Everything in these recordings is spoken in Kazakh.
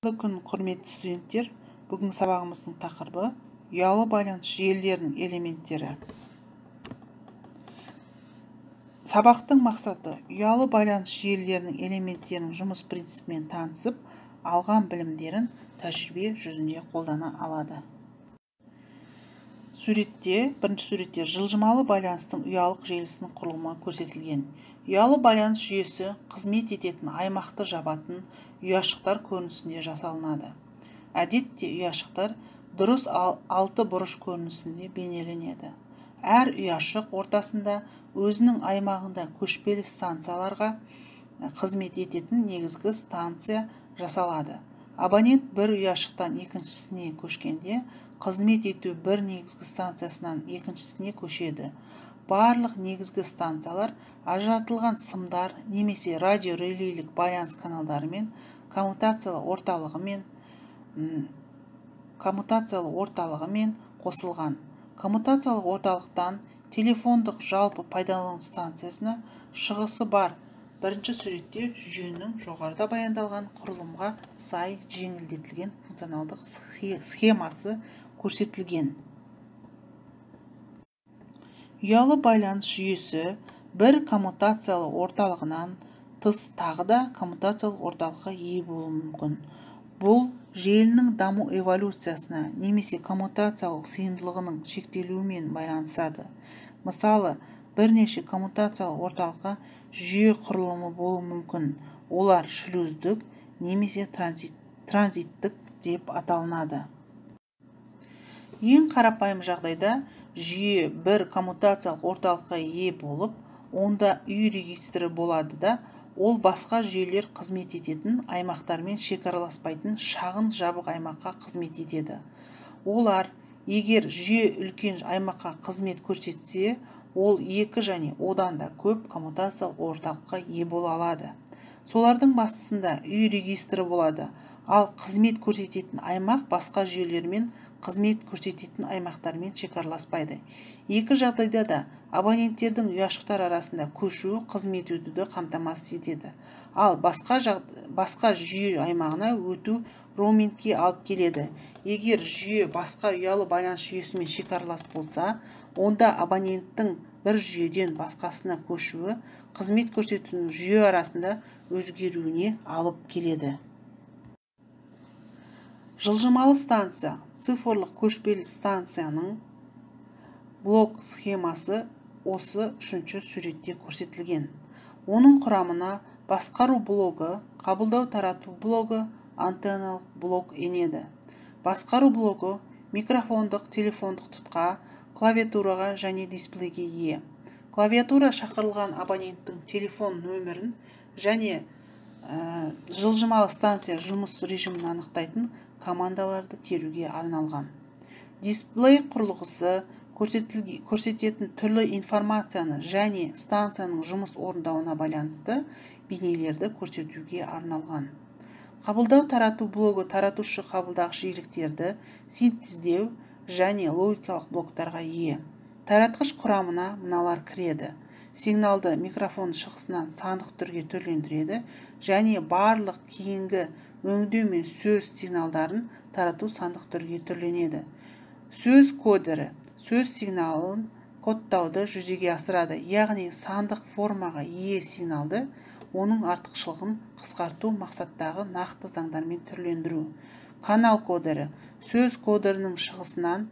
Күн құрметті студенттер, бүгін сабағымыздың тақырыбы ұялы байланыс желілерінің элементтері. Сабақтың мақсаты ұялы байланыс желілерінің элементтерінің жұмыс принципімен танысып, алған білімдерін тәжірибе жүзінде қолдана алады. Бірінші суретте жылжымалы байланыстың ұялық желісінің құрылымы көрсетілген. Ұялы байланыс жүйесі қызмет ететін аймақты жабатын ұяшықтар көрінісінде жасалынады. Әдетте ұяшықтар дұрыс алты бұрыш көрінісінде бейнеленеді. Әр ұяшық ортасында өзінің аймағында көшпелі станцияларға қызмет ететін негізгі станция жасалады. Абонент бір ұяшықтан екіншісіне көшкенде, қызмет ету бір негізгі станциясынан екіншісіне көшеді. Барлық негізгі станциялар ажыратылған сымдар немесе радиорелейлік байланыс каналдарымен коммутациялы орталығымен қосылған. Коммутациялық орталықтан телефондық жалпы пайдалану станциясына шығысы бар. Бірінші суретте жүйенің жоғарыда баяндалған құрылымға сай жеңілдетілген функционалдық схемасы көрсетілген. Ұялы байланыс жүйесі бір коммутациялы орталығынан тыс тағы да коммутациялық орталыққа ие болуы мүмкін. Бұл желінің даму эволюциясына немесе коммутациялық сыйымдылығының шектелуімен байланысады. Мысалы, бірнеше коммутациялық орталыққа жүйе құрылымы болуы мүмкін. Олар шлюздік немесе транзиттік деп аталынады. Ең қарапайым жағдайда жүйе бір коммутациялық орталыққа ие болып, онда үй регистрі болады да, ол басқа жүйелер қызмет ететін аймақтармен шекараласпайтын шағын жабық аймаққа қызмет етеді. Олар, егер жүйе үлкен аймаққа қызмет көрсетсе, ол екі және одан да көп коммутациялық орталыққа ие бола алады. Солардың бастысында үй регистрі болады, ал қызмет көрсететін аймақ басқа жүйелермен қызмет көрсететін аймақтармен шекараласпайды. Екі жағдайда да абоненттердің ұяшықтар арасында көшуі қызмет өтуді қамтамасыз етеді. Ал басқа жүйе аймағына өту роумингке алып келеді. Егер жүйе басқа ұялы байланыс жүйесімен шекаралас болса, онда абоненттің бір жүйеден басқасына көшуі қызмет көрсетудің жүйе арасында өзгеруіне алып келеді. Жылжымалы станция, цифрлық көшпелі станцияның блок схемасы осы үшінші суретте көрсетілген. Оның құрамына басқару блогы, қабылдау тарату блогы, антенналық блок енеді. Басқару блогы микрофондық, телефондық тұтқа, клавиатураға және дисплейге ие. Клавиатура шақырылған абоненттің телефон нөмірін және жылжымалы станция жұмыс режимін анықтайтын командаларды теруге арналған. Дисплей құрылғысы көрсететін түрлі информацияны және станцияның жұмыс орындауына байланысты бейнелерді көрсетуге арналған. Қабылдау тарату блогы таратушы қабылдағыш жиіліктерді синтездеу және логикалық блоктарға ие. Таратқыш құрамына мыналар кіреді. Сигналды микрофон шығысынан сандық түрге түрлендіреді және барлық кейінгі өңдеу мен сөз сигналдарын тарату сандық түрге түрленеді. Сөз кодері сөз сигналын кодтауды жүзеге асырады, яғни сандық формаға ие сигналды оның артықшылығын қысқарту мақсаттағы нақты заңдармен түрлендіру. Канал кодері сөз кодерінің шығысынан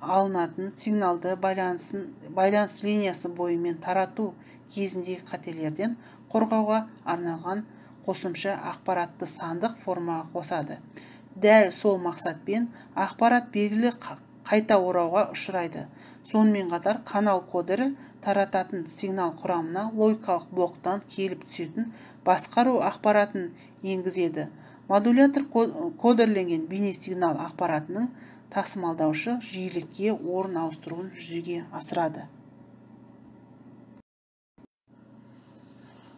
алынатын сигналды байланыс линиясы бойымен тарату кезіндегі қателерден қорғауға арналған қосымша ақпаратты сандық формаға қосады. Дәл сол мақсатпен ақпарат белгілі қайта орауға ұшырайды. Сонымен қатар канал кодері тарататын сигнал құрамына логикалық блоктан келіп түсетін басқару ақпаратын енгізеді. Модулятор кодерленген бейне сигнал ақпаратының тасымалдаушы жиілікке орын ауыстыруын жүзеге асырады.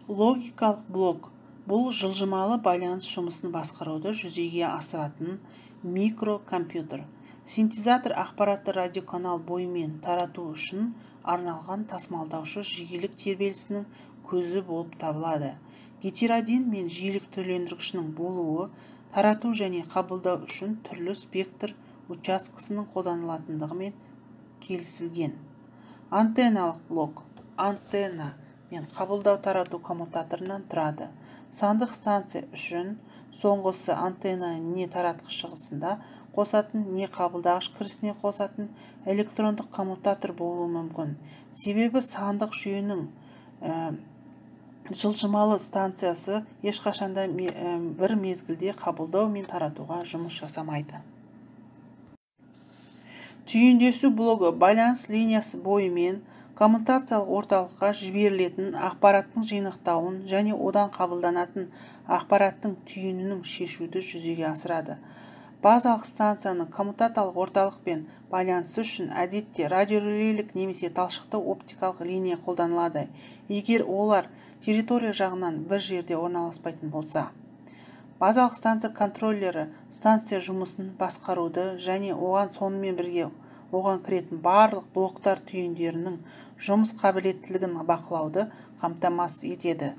Логикалық блок бұл жылжымалы байланыс жұмысын басқаруды жүзеге асыратын микрокомпьютер. Синтезатор ақпаратты радиоканал бойымен тарату үшін арналған тасымалдаушы жиілік тербелісінің көзі болып табылады. Гетеродин мен жиілік түрлендіргішінің болуы тарату және қабылдау үшін түрлі спектр учаскесінің қолданылатындығымен келісілген. Антенналық блок антенна мен қабылдау тарату коммутаторынан тұрады. Сандық станция үшін соңғысы антенна не таратқыш шығысында қосатын, не қабылдағыш кірісіне қосатын электрондық коммутатор болуы мүмкін. Себебі сандық жүйенің жылжымалы станциясы ешқашанда бір мезгілде қабылдау мен таратуға жұмыс жасамайды. Түйіндесу блогы байланыс линиясы бойымен коммутациялық орталыққа жіберілетін ақпараттың жинақтауын және одан қабылданатын ақпараттың түйінінің шешуді жүзеге асырады. Базалық станцияның коммутациялық орталықпен байланысы үшін әдетте радиорелейлік немесе талшықты оптикалық линия қолданылады, егер олар территория жағынан бір жерде орналаспайтын болса. Базалық станция контроллері станция жұмысын басқаруды және оған сонымен бірге оған кіретін барлық блоктар түйіндерінің жұмыс қабілеттілігін бақылауды қамтамасыз етеді.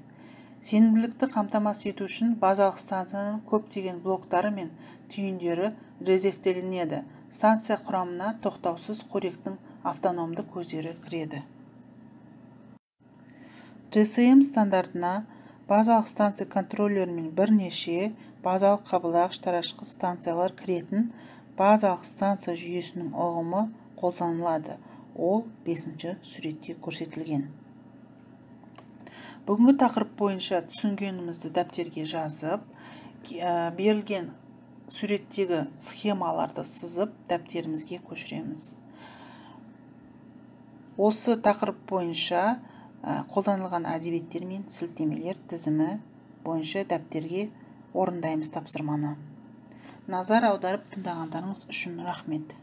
Сенімділікті қамтамасыз ету үшін базалық станцияның көптеген блоктары мен түйіндері резервтелінеді. Станция құрамына тоқтаусыз қоректің автономды көздері кіреді. GSM стандартына базалық станция контроллерімен бірнеше базалық қабылдағыш таратқыш станциялар кіретін базалық станция жүйесінің ұғымы қолданылады. Ол 5-ші суретте көрсетілген. Бүгінгі тақырып бойынша түсінгенімізді дәптерге жазып, берілген суреттегі схемаларды сызып дәптерімізге көшіреміз. Осы тақырып бойынша қолданылған әдебиеттер мен сілтемелер тізімі бойынша дәптерге орындаймыз тапсырманы. Назар аударып тыңдағандарыңыз үшін рахмет.